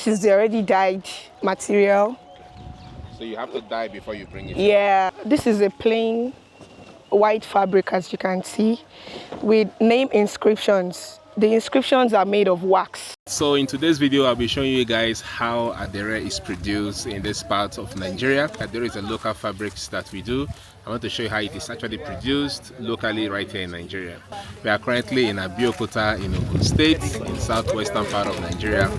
this is the already dyed material. So you have to dye before you bring it? Yeah, this is a plain white fabric, as you can see, with name inscriptions. The inscriptions are made of wax. So in today's video, I'll be showing you guys how Adire is produced in this part of Nigeria. Adire is a local fabrics that we do. I want to show you how it is actually produced locally right here in Nigeria. We are currently in Abeokuta in Ogun State, in southwestern part of Nigeria.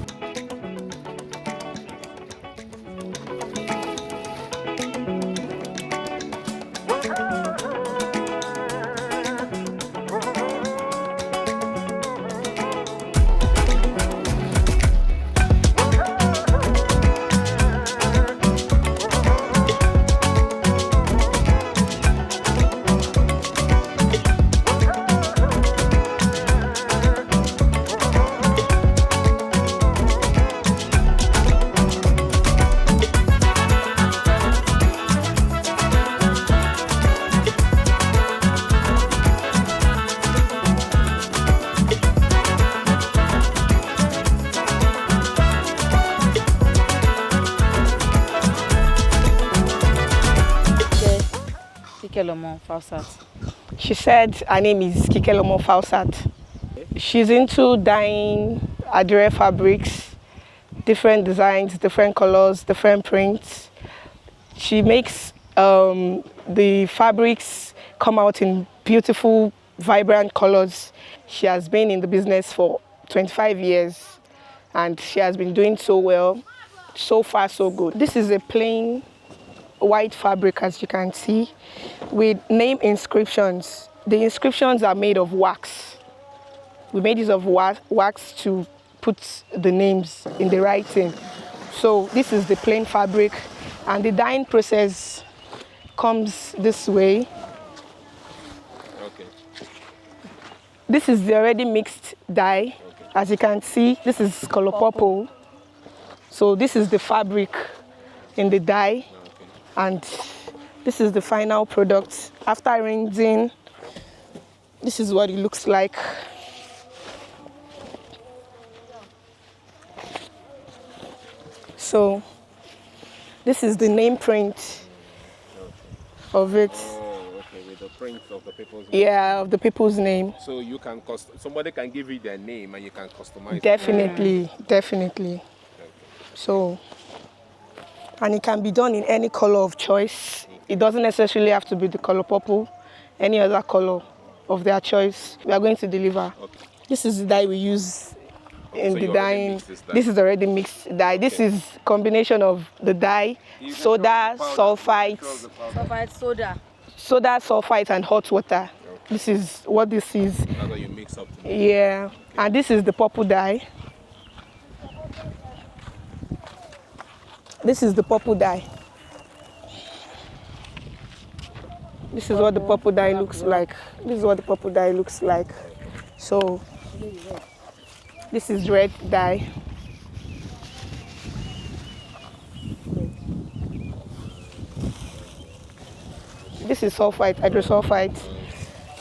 She said her name is Kikelomo Fausat. She's into dyeing Adire fabrics, different designs, different colors, different prints. She makes the fabrics come out in beautiful, vibrant colors. She has been in the business for 25 years and she has been doing so well. So far, so good. This is a plain white fabric, as you can see, with name inscriptions. The inscriptions are made of wax. We made use of wax to put the names in the writing. So this is the plain fabric, and the dyeing process comes this way. Okay. This is the already mixed dye. Okay. As you can see, this is color purple. So this is the fabric in the dye. And this is the final product. After rinsing, this is what it looks like. So this is the name print of it. Oh, okay, with the print of the people's name. Yeah, of the people's name. So you can somebody can give you their name and you can customize Definitely, definitely. Okay. So, and it can be done in any color of choice. It doesn't necessarily have to be the color purple, any other color of their choice. We are going to deliver. Okay. This is the dye we use in the dyeing. This is already mixed dye. Okay. This is combination of the dye, soda, sulfite, sulfite, and hot water. Okay. This is what this is. That's what you mix up. Yeah, and this is the purple dye. This is the purple dye. This is what the purple dye looks like. This is what the purple dye looks like. So, this is red dye. This is sulfite, hydrosulfite.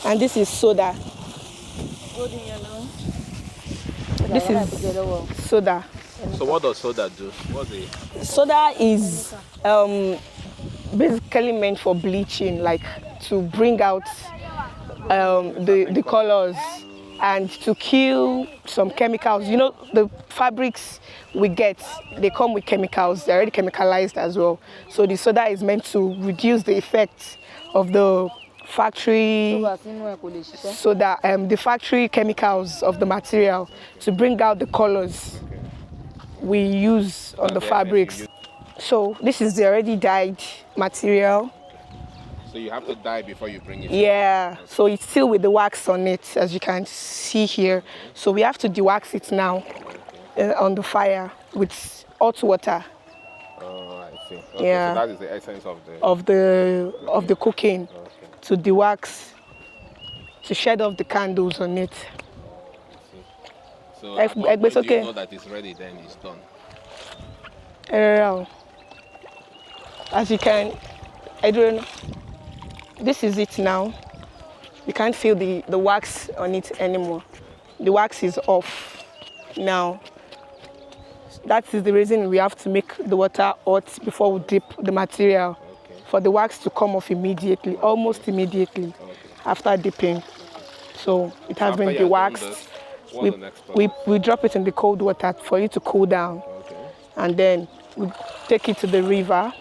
And this is soda. This is soda. So what does soda do? Soda is basically meant for bleaching, like to bring out the colors and to kill some chemicals. You know, the fabrics we get, they come with chemicals. They're already chemicalized as well. So the soda is meant to reduce the effect of the factory soda, the factory chemicals of the material, to bring out the colors we use on the fabrics. So this is the already dyed material. So you have to dye before you bring it? Yeah, so it's still with the wax on it, as you can see here. So we have to dewax it now on the fire with hot water. Oh, I see. Okay, yeah. So that is the essence of the cooking. Okay. To dewax, to shed off the candles on it. So at what point do you know that it's ready, then it's done? As you can, I don't know. This is it now. You can't feel the wax on it anymore. The wax is off now. That is the reason we have to make the water hot before we dip the material, for the wax to come off immediately, almost immediately after dipping. So it has been dewaxed. We drop it in the cold water for it to cool down, and then we take it to the river.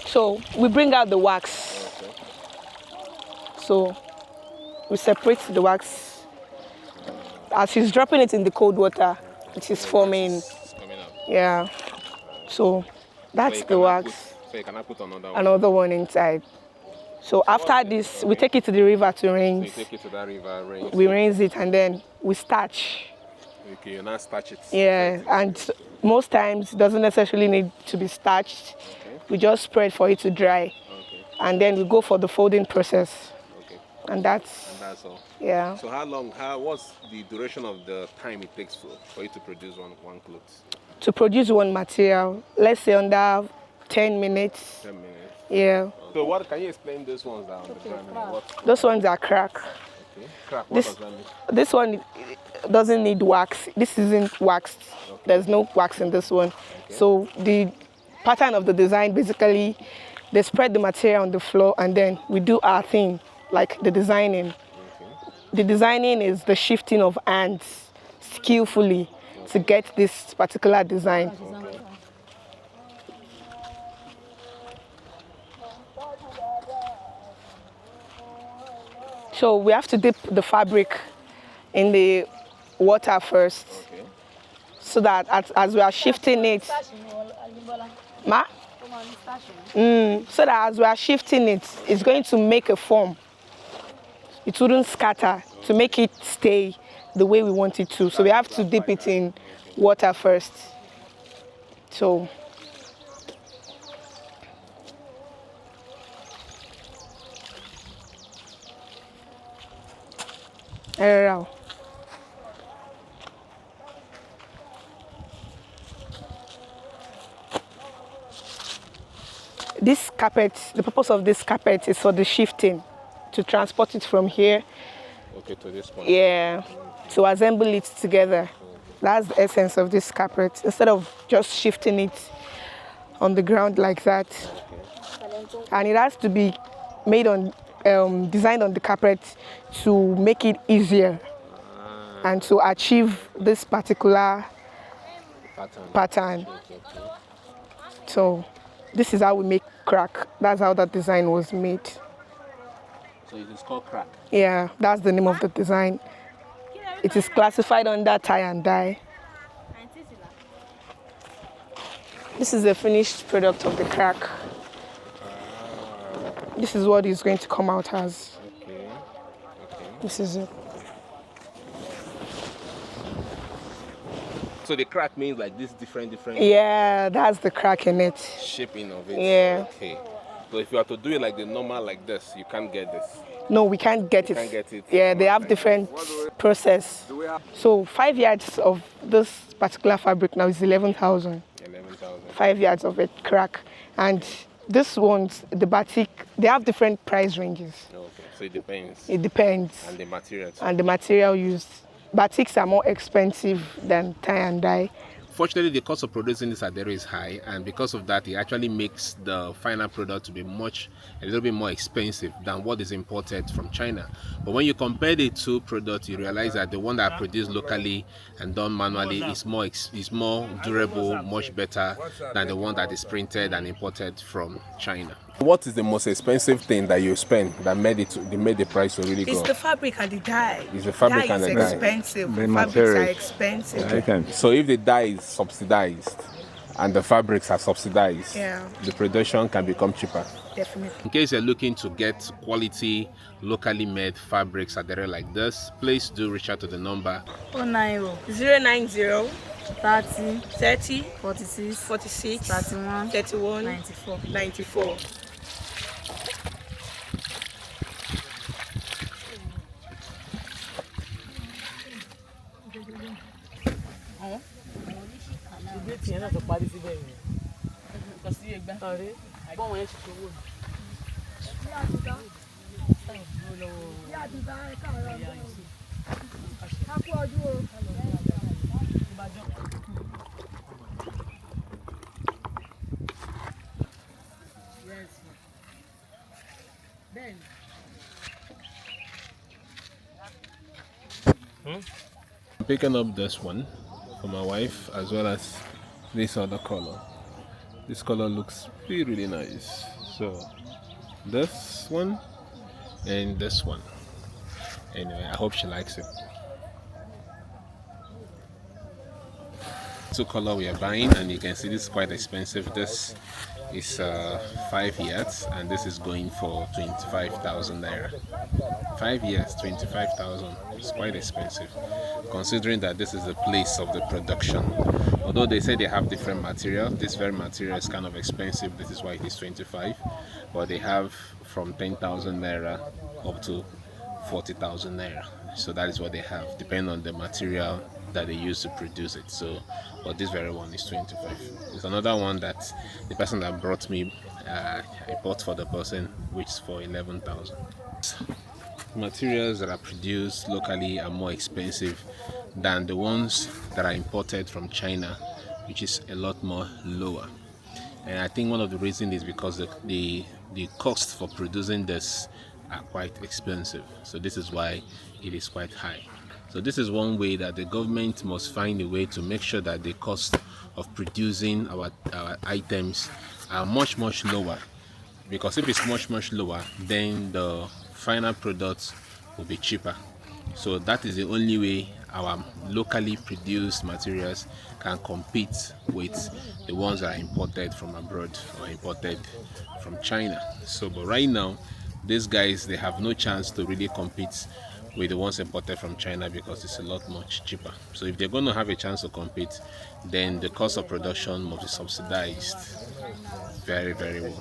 So we bring out the wax. So we separate the wax. As he's dropping it in the cold water, it is forming. Yeah. So that's the wax. So you cannot put another one inside. So after this, we take it to the river to rinse. So you take it to that river, rinse. We rinse it and then we starch. Okay, you now starch it. Yeah, and most times it doesn't necessarily need to be starched. We just spread for it to dry, and then we go for the folding process. And that's all. Yeah. So what's the duration of the time it takes for you to produce one cloth? To produce one material, let's say under 10 minutes. 10 minutes. Yeah. So what can you explain those ones that are on the ground? Those ones are crack. Okay. Crack. What does that mean? This one doesn't need wax. This isn't waxed. There's no wax in this one. So the pattern of the design, basically, they spread the material on the floor and then we do our thing, like the designing. The designing is the shifting of hands skillfully to get this particular design. So we have to dip the fabric in the water first, so that as we are shifting it, so that as we are shifting it, it's going to make a form. It wouldn't scatter, to make it stay the way we want it to. So we have to dip it in water first. So this carpet, the purpose of this carpet is for the shifting, to transport it from here. Okay, to this point. Yeah, to assemble it together. That's the essence of this carpet. Instead of just shifting it on the ground like that. And it has to be made on, designed on the carpet to make it easier and to achieve this particular pattern. So this is how we make crack. That's how that design was made. So it is called crack? Yeah, that's the name of the design. It is classified under tie and dye. This is the finished product of the crack. This is what it's going to come out as. Okay. This is it. So the crack means like this different. Yeah, that's the crack in it. Shaping of it. Yeah. Okay. So if you are to do it like the normal like this, you can't get this. No, we can't get it. Can't get it. Yeah, they have different process. So 5 yards of this particular fabric now is 11,000. 11,000. 5 yards of it crack, and this ones, the batik, they have different price ranges. Okay, so it depends. It depends. And the material too. And the material used. Batiks are more expensive than tie and dye. Fortunately, the cost of producing this Adire is high, and because of that, it actually makes the final product to be a little bit more expensive than what is imported from China. But when you compare the two products, you realize that the one that are produced locally and done manually is more durable, much better than the one that is printed and imported from China. What is the most expensive thing that you spend that made the price to really go? It's the fabric and the dye. It's the fabric and the dye. Dye is expensive. The Fabrics material. are expensive. So if the dye is subsidized and the fabrics are subsidized, Yeah. the production can become cheaper. Definitely. In case you're looking to get quality, locally made fabrics Adire like this, please do reach out to the number 090 30 30 46 46 31 31 94. 94. tiẹ̀ náà tó parí síbẹ̀ yẹn. Kò sí ẹgbẹ́. Ọ̀rẹ́ àìbọ̀ wọn yẹn ti ṣòwò ni. I'm picking up this one for my wife as well as this other color. This color looks really nice. So this one and this one. Anyway, I hope she likes it. Two color we are buying, and you can see this is quite expensive. This is 5 yards and this is going for 25,000 naira. 5 years, 25,000. It's quite expensive considering that this is the place of the production. Although they say they have different material, this very material is kind of expensive. This is why it is 25, but they have from 10,000 naira up to 40,000 naira. So that is what they have, depending on the material that they use to produce it. So, but this very one is 25. There's another one that the person that brought me, I bought for the person, which is for 11,000. Materials that are produced locally are more expensive than the ones that are imported from China, which is a lot more lower. And I think one of the reasons is because the cost for producing this are quite expensive. So this is why it is quite high. So this is one way that the government must find a way to make sure that the cost of producing our items are much lower, because if it's much lower, then the final products will be cheaper. So that is the only way our locally produced materials can compete with the ones that are imported from abroad or imported from China. So but right now these guys, they have no chance to really compete with the ones imported from China because it's a lot much cheaper. So if they're going to have a chance to compete, then the cost of production must be subsidized very well.